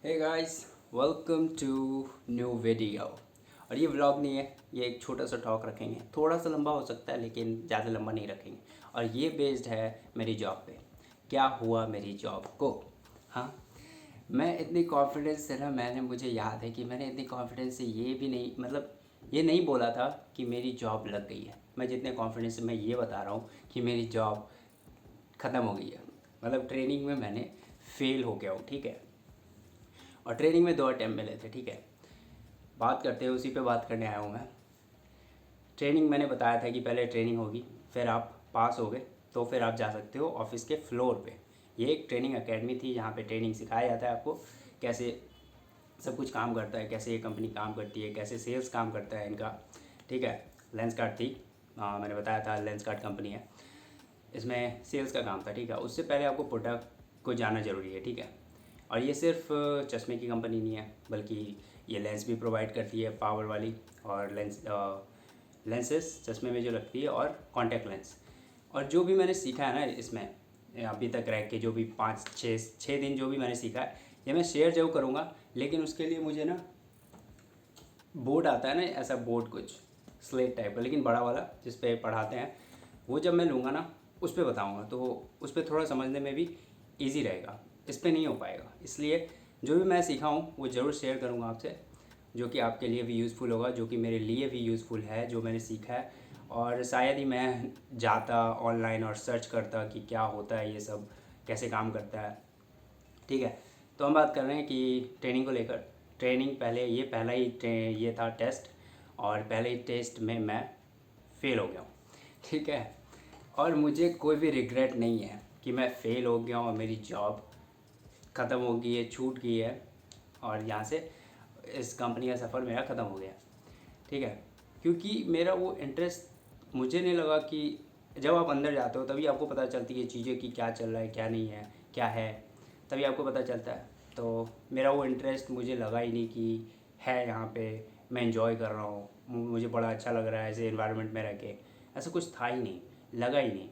Hey guys, welcome to new video. और ये vlog नहीं है, ये एक छोटा सा टॉक रखेंगे। थोड़ा सा लंबा हो सकता है लेकिन ज़्यादा लंबा नहीं रखेंगे। और ये बेस्ड है मेरी जॉब पे। क्या हुआ मेरी जॉब को। हाँ, मैं इतनी कॉन्फिडेंस से ना, मुझे याद है कि मैंने इतनी कॉन्फिडेंस से ये भी नहीं, मतलब ये नहीं बोला था कि मेरी जॉब लग गई है। मैं जितने कॉन्फिडेंस से मैं ये बता रहा हूँ कि मेरी जॉब ख़त्म हो गई है। मतलब ट्रेनिंग में मैंने फेल हो गया हूँ, ठीक है। और ट्रेनिंग में 2 अटैम्प्ट मिले थे, ठीक है। बात करते हैं, उसी पे बात करने आया हूँ मैं। ट्रेनिंग मैंने बताया था कि पहले ट्रेनिंग होगी, फिर आप पास हो गए तो फिर आप जा सकते हो ऑफिस के फ्लोर पे। ये एक ट्रेनिंग एकेडमी थी जहाँ पे ट्रेनिंग सिखाया जाता है आपको कैसे सब कुछ काम करता है, कैसे ये कंपनी काम करती है, कैसे सेल्स काम करता है इनका, ठीक है। लेंसकार्ट थी, मैंने बताया था लेंसकार्ट कंपनी है। इसमें सेल्स का काम था, ठीक है। उससे पहले आपको प्रोडक्ट को जानना ज़रूरी है, ठीक है। और ये सिर्फ चश्मे की कंपनी नहीं है, बल्कि ये लेंस भी प्रोवाइड करती है, पावर वाली। और लेंसेस चश्मे में जो लगती है, और कॉन्टैक्ट लेंस। और जो भी मैंने सीखा है ना इसमें अभी तक रह के, जो भी 5 6 6 दिन जो भी मैंने सीखा है, ये मैं शेयर जरूर करूँगा। लेकिन उसके लिए मुझे ना बोर्ड आता है ना, ऐसा बोर्ड कुछ स्लेट टाइप का, लेकिन बड़ा वाला जिस पे पढ़ाते हैं, वो जब मैं लूँगा ना उस पर बताऊँगा, तो उस पर थोड़ा समझने में भी इजी रहेगा। इस पर नहीं हो पाएगा, इसलिए जो भी मैं सीखा हूँ वो ज़रूर शेयर करूँगा आपसे, जो कि आपके लिए भी यूज़फुल होगा, जो कि मेरे लिए भी यूज़फुल है जो मैंने सीखा है। और शायद ही मैं जाता ऑनलाइन और सर्च करता कि क्या होता है ये सब, कैसे काम करता है, ठीक है। तो हम बात कर रहे हैं कि ट्रेनिंग को लेकर। ट्रेनिंग पहले, ये पहला ही ये था टेस्ट, और पहले ही टेस्ट में मैं फ़ेल हो गया हूँ, ठीक है। और मुझे कोई भी रिग्रेट नहीं है कि मैं फ़ेल हो गया हूँ और मेरी जॉब ख़त्म हो गई है, छूट गई है, और यहाँ से इस कंपनी का सफ़र मेरा ख़त्म हो गया, ठीक है। क्योंकि मेरा वो इंटरेस्ट, मुझे नहीं लगा कि जब आप अंदर जाते हो तभी आपको पता चलती है चीज़ें कि क्या चल रहा है, क्या नहीं है, क्या है, तभी आपको पता चलता है। तो मेरा वो इंटरेस्ट मुझे लगा ही नहीं कि है यहाँ पे, मैं इंजॉय कर रहा हूँ, मुझे बड़ा अच्छा लग रहा है ऐसे इन्वायरमेंट में रह के। ऐसा कुछ था ही नहीं, लगा ही नहीं।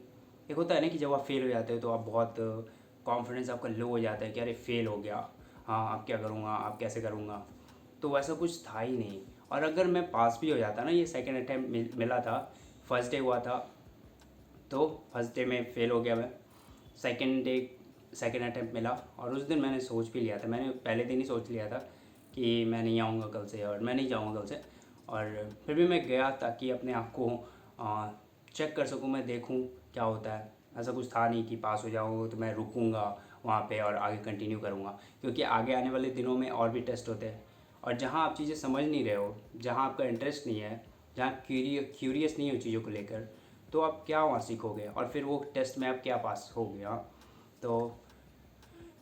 एक होता है ना कि जब आप फेल हो जाते हो तो आप बहुत कॉन्फिडेंस आपका लो हो जाता है कि अरे फेल हो गया, हाँ अब क्या करूँगा, अब कैसे करूँगा। तो वैसा कुछ था ही नहीं। और अगर मैं पास भी हो जाता ना, ये सेकंड अटैम्प्ट मिला था, फर्स्ट डे हुआ था, तो फर्स्ट डे में फ़ेल हो गया मैं। सेकंड डे सेकंड अटैम्प्ट मिला, और उस दिन मैंने सोच भी लिया था, मैंने पहले दिन ही सोच लिया था कि मैं नहीं आऊँगा कल से, और मैं नहीं जाऊँगा कल से। और फिर भी मैं गया ताकि अपने आप को चेक कर सकूँ, मैं देखूँ क्या होता है। ऐसा कुछ था नहीं कि पास हो जाऊँ तो मैं रुकूँगा वहाँ पे और आगे कंटिन्यू करूँगा, क्योंकि आगे आने वाले दिनों में और भी टेस्ट होते हैं। और जहाँ आप चीज़ें समझ नहीं रहे हो, जहाँ आपका इंटरेस्ट नहीं है, जहाँ क्यूरियस नहीं हो चीज़ों को लेकर, तो आप क्या वहाँ सीखोगे, और फिर वो टेस्ट में आप क्या पास हो गया। तो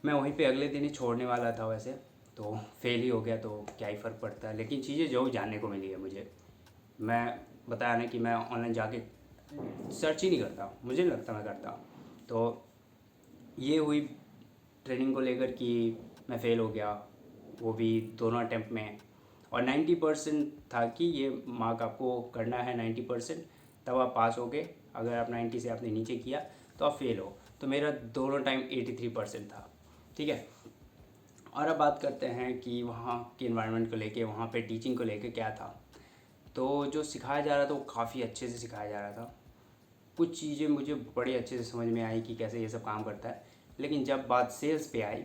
मैं वहीं पे अगले दिन ही छोड़ने वाला था वैसे, तो फेल ही हो गया तो क्या ही फ़र्क पड़ता है। लेकिन चीज़ें जो जानने को मिली है मुझे, मैं बताया ना कि मैं ऑनलाइन जाके सर्च ही नहीं करता, मुझे नहीं लगता मैं करता। तो ये हुई ट्रेनिंग को लेकर कि मैं फ़ेल हो गया, वो भी दोनों अटैम्प्ट में। और 90% था कि ये मार्क आपको करना है 90%, तब आप पास हो गए। अगर आप 90 से आपने नीचे किया तो आप फेल हो। तो मेरा दोनों टाइम 83% था, ठीक है। और अब बात करते हैं कि वहाँ के इन्वायरमेंट को लेके, वहाँ पे टीचिंग को लेके क्या था। तो जो सिखाया जा रहा था वो काफ़ी अच्छे से सिखाया जा रहा था। कुछ चीज़ें मुझे बड़े अच्छे से समझ में आई कि कैसे ये सब काम करता है। लेकिन जब बात सेल्स पे आई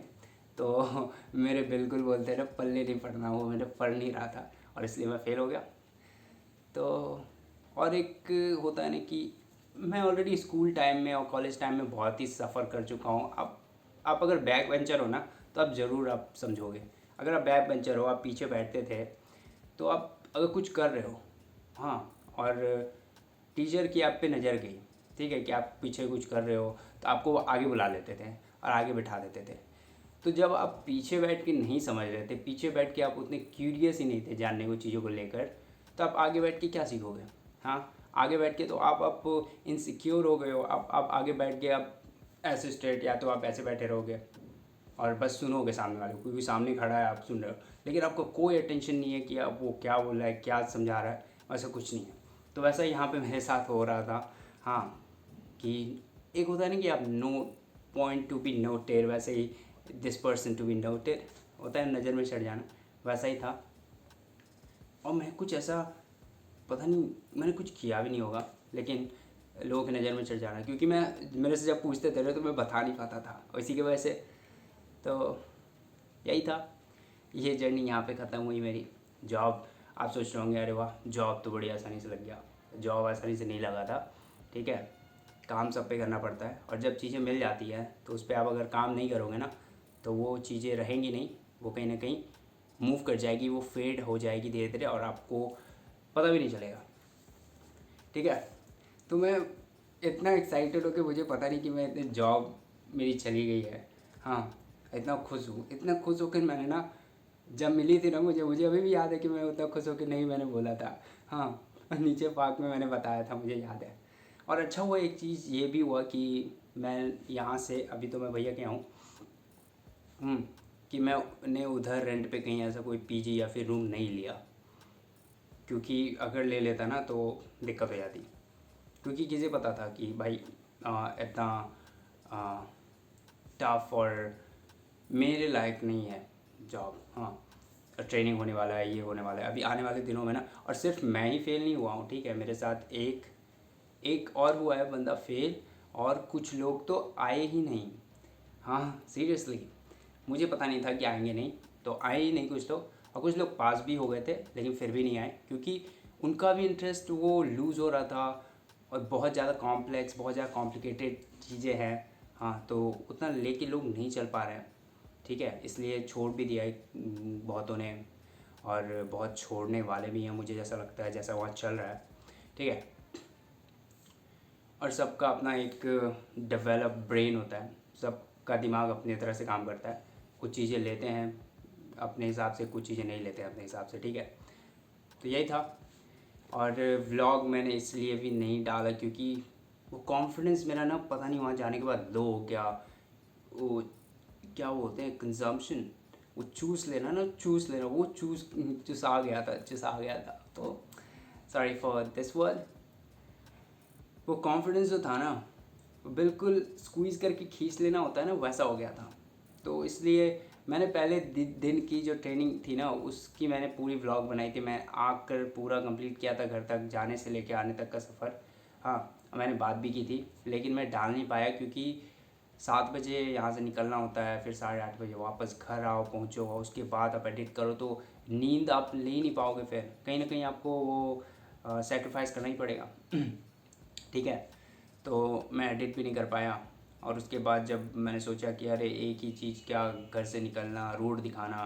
तो मेरे बिल्कुल बोलते हैं ना, पल्ले नहीं पड़ना, वो मेरे पढ़ नहीं रहा था, और इसलिए मैं फ़ेल हो गया। तो और एक होता है ना कि मैं ऑलरेडी स्कूल टाइम में और कॉलेज टाइम में बहुत ही सफ़र कर चुका हूँ। अब आप अगर बैक बेंचर हो ना, तो आप ज़रूर आप समझोगे। अगर आप बैक बेंचर हो, आप पीछे बैठते थे, तो आप अगर कुछ कर रहे हो, हाँ, और टीचर की आप पे नज़र गई, ठीक है, कि आप पीछे कुछ कर रहे हो, तो आपको वो आगे बुला लेते थे और आगे बिठा देते थे। तो जब आप पीछे बैठ के नहीं समझ रहे थे, पीछे बैठ के आप उतने क्यूरियस ही नहीं थे जानने को चीज़ों को लेकर, तो आप आगे बैठ के क्या सीखोगे। हाँ, आगे बैठ के तो आप इनसिक्योर हो गए हो, आप आगे बैठ के आप ऐसे स्ट्रेट, या तो आप ऐसे बैठे रहोगे और बस सुनोगे सामने वाले को, क्योंकि सामने खड़ा है, आप सुन रहे हो, लेकिन आपको कोई अटेंशन नहीं है कि आप वो क्या बोल रहा है, क्या समझा रहा है, वैसा कुछ नहीं है। तो वैसा यहाँ पे मेरे साथ हो रहा था। हाँ, कि एक होता है ना कि आप no point to be noted, वैसे ही this person to be noted. होता है नज़र में चढ़ जाना, वैसा ही था। और मैं कुछ ऐसा, पता नहीं मैंने कुछ किया भी नहीं होगा, लेकिन लोगों की नज़र में चढ़ जाना, क्योंकि मैं मेरे से जब पूछते थे तो मैं बता नहीं पाता था, और इसी की वजह से तो यही था। ये जर्नी यहाँ पे ख़त्म हुई मेरी। जॉब, आप सोच रहे होंगे अरे वाह जॉब तो बड़ी आसानी से लग गया। जॉब आसानी से नहीं लगा था, ठीक है। काम सब पे करना पड़ता है, और जब चीज़ें मिल जाती है तो उस पर आप अगर काम नहीं करोगे ना तो वो चीज़ें रहेंगी नहीं, वो कहीं ना कहीं मूव कर जाएगी, वो फेड हो जाएगी धीरे धीरे, और आपको पता भी नहीं चलेगा, ठीक है। तो मैं इतना एक्साइटेड हो कि मुझे पता नहीं कि मैं इतनी जॉब मेरी चली गई है। हाँ, इतना खुश हूँ, इतना खुश होकर मैंने ना, जब मिली थी ना मुझे अभी भी याद है कि मैं उतना खुश होकर नहीं मैंने बोला था। हाँ, नीचे पार्क में मैंने बताया था, मुझे याद है। और अच्छा हुआ, एक चीज़ ये भी हुआ कि मैं यहाँ से, अभी तो मैं भैया के यहाँ हूँ, कि मैंने उधर रेंट पे कहीं ऐसा कोई पीजी या फिर रूम नहीं लिया, क्योंकि अगर ले लेता ना तो दिक्कत हो जाती। क्योंकि किसे पता था कि भाई इतना टफ और मेरे लायक नहीं है जॉब। हाँ, ट्रेनिंग होने वाला है, ये होने वाला है अभी आने वाले दिनों में ना। और सिर्फ मैं ही फेल नहीं हुआ हूँ, ठीक है, मेरे साथ एक और हुआ है बंदा फेल, और कुछ लोग तो आए ही नहीं। हाँ सीरियसली, मुझे पता नहीं था कि आएंगे नहीं, तो आए ही नहीं कुछ तो, और कुछ लोग पास भी हो गए थे लेकिन फिर भी नहीं आए, क्योंकि उनका भी इंटरेस्ट वो लूज़ हो रहा था, और बहुत ज़्यादा कॉम्प्लेक्स, बहुत ज़्यादा कॉम्प्लिकेटेड चीज़ें हैं। हाँ, तो उतना लेके लोग नहीं चल पा रहे हैं, ठीक है, इसलिए छोड़ भी दिया है बहुतों ने, और बहुत छोड़ने वाले भी हैं, मुझे जैसा लगता है, जैसा वहाँ चल रहा है, ठीक है। और सबका अपना एक डेवलप ब्रेन होता है, सबका दिमाग अपनी तरह से काम करता है। कुछ चीज़ें लेते हैं अपने हिसाब से, कुछ चीज़ें नहीं लेते हैं अपने हिसाब से, ठीक है। तो यही था। और व्लॉग मैंने इसलिए भी नहीं डाला क्योंकि वो कॉन्फिडेंस मेरा ना, पता नहीं वहाँ जाने के बाद लो हो गया। वो क्या बोलते हैं, कंजम्पशन, वो चूस लेना ना, चूस लेना, वो चुसा गया था। तो सॉरी फॉर दिस वर्ड। वो कॉन्फिडेंस जो था ना, बिल्कुल स्क्वीज़ करके खींच लेना होता है ना, वैसा हो गया था। तो इसलिए मैंने पहले दिन की जो ट्रेनिंग थी ना, उसकी मैंने पूरी व्लॉग बनाई थी। मैं आकर पूरा कंप्लीट किया था, घर तक जाने से लेकर आने तक का सफ़र। हाँ, मैंने बात भी की थी, लेकिन मैं डाल नहीं पाया क्योंकि 7 बजे यहाँ से निकलना होता है, फिर 8:30 बजे वापस घर आओ, पहुँचो, और उसके बाद आप एडिट करो, तो नींद आप ले ही नहीं पाओगे। फिर कहीं ना कहीं आपको वो सेक्रीफाइस करना ही पड़ेगा, ठीक है। तो मैं एडिट भी नहीं कर पाया। और उसके बाद जब मैंने सोचा कि अरे एक ही चीज़, क्या घर से निकलना, रोड दिखाना,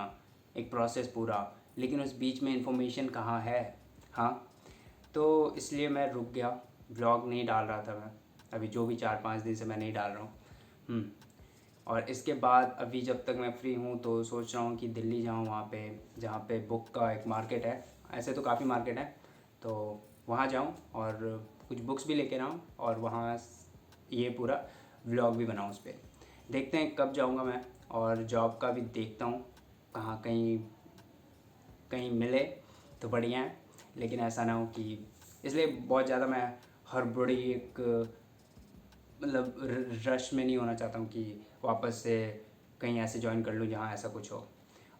एक प्रोसेस पूरा, लेकिन उस बीच में इंफॉर्मेशन कहाँ है। हाँ, तो इसलिए मैं रुक गया, ब्लॉग नहीं डाल रहा था मैं अभी, जो भी 4-5 दिन से मैं नहीं डाल रहा हूँ। और इसके बाद अभी जब तक मैं फ्री हूँ तो सोच रहा हूँ कि दिल्ली जाऊँ, वहाँ पे जहाँ पे बुक का एक मार्केट है, ऐसे तो काफ़ी मार्केट है, तो वहाँ जाऊँ और कुछ बुक्स भी लेके आऊँ, और वहाँ ये पूरा व्लॉग भी बनाऊँ उस पर। देखते हैं कब जाऊँगा मैं, और जॉब का भी देखता हूँ, कहाँ कहीं कहीं मिले तो बढ़िया है, लेकिन ऐसा ना हो कि, इसलिए बहुत ज़्यादा मैं हड़बड़ी एक मतलब रश में नहीं होना चाहता हूँ कि वापस से कहीं ऐसे ज्वाइन कर लूँ जहाँ ऐसा कुछ हो।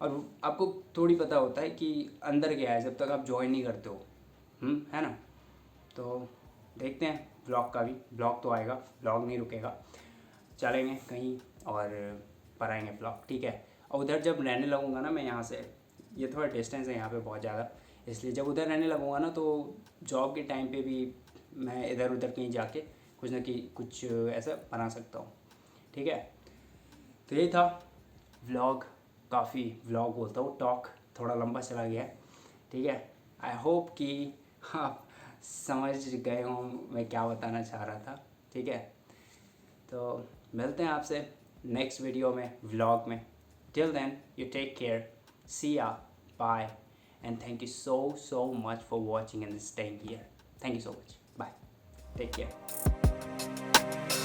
और आपको थोड़ी पता होता है कि अंदर क्या है जब तक आप ज्वाइन नहीं करते हो, है ना। तो देखते हैं, ब्लॉग का भी, ब्लॉग तो आएगा, ब्लॉग नहीं रुकेगा, चलेंगे कहीं और बनाएंगे ब्लॉग, ठीक है। और उधर जब रहने लगूँगा ना मैं, यहाँ से, ये थोड़ा डिस्टेंस है यहाँ पे बहुत ज़्यादा, इसलिए जब उधर रहने लगूँगा ना तो जॉब के टाइम पे भी मैं इधर उधर कहीं जाके कुछ ना कुछ ऐसा बना सकता हूँ, ठीक है। तो यही था व्लॉग, काफ़ी व्लॉग बोलता हूँ, टॉक थोड़ा लंबा चला गया है, ठीक है। आई होप कि आप समझ गए हों मैं क्या बताना चाह रहा था, ठीक है। तो मिलते हैं आपसे नेक्स्ट वीडियो में, व्लॉग में। Till then you take care, see ya, bye, and thank you so much for watching and staying here. Thank you so much. Bye. Take care.